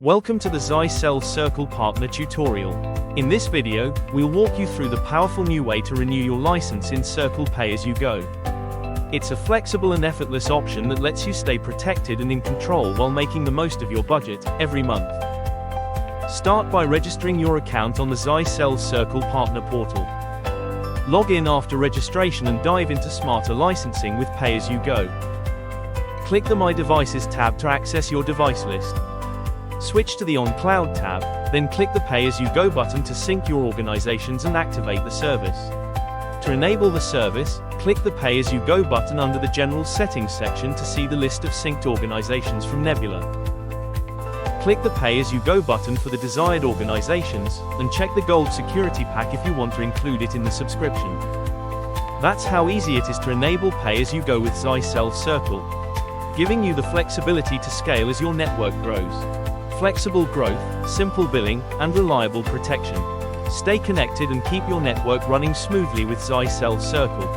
Welcome to the Zyxel Circle Partner Tutorial. In this video, we'll walk you through the powerful new way to renew your license in Circle Pay-as-you-go. It's a flexible and effortless option that lets you stay protected and in control while making the most of your budget every month. Start by registering your account on the Zyxel Circle Partner Portal. Log in after registration and dive into smarter licensing with Pay-as-you-go. Click the My Devices tab to access your device list. Switch to the On Cloud tab, then click the Pay-as-you-go button to sync your organizations and activate the service. To enable the service, click the Pay-as-you-go button under the General Settings section to see the list of synced organizations from Nebula. Click the Pay-as-you-go button for the desired organizations, and check the Gold Security Pack if you want to include it in the subscription. That's how easy it is to enable Pay-as-you-go with Zyxel Circle, giving you the flexibility to scale as your network grows. Flexible growth, simple billing, and reliable protection. Stay connected and keep your network running smoothly with Zyxel Circle.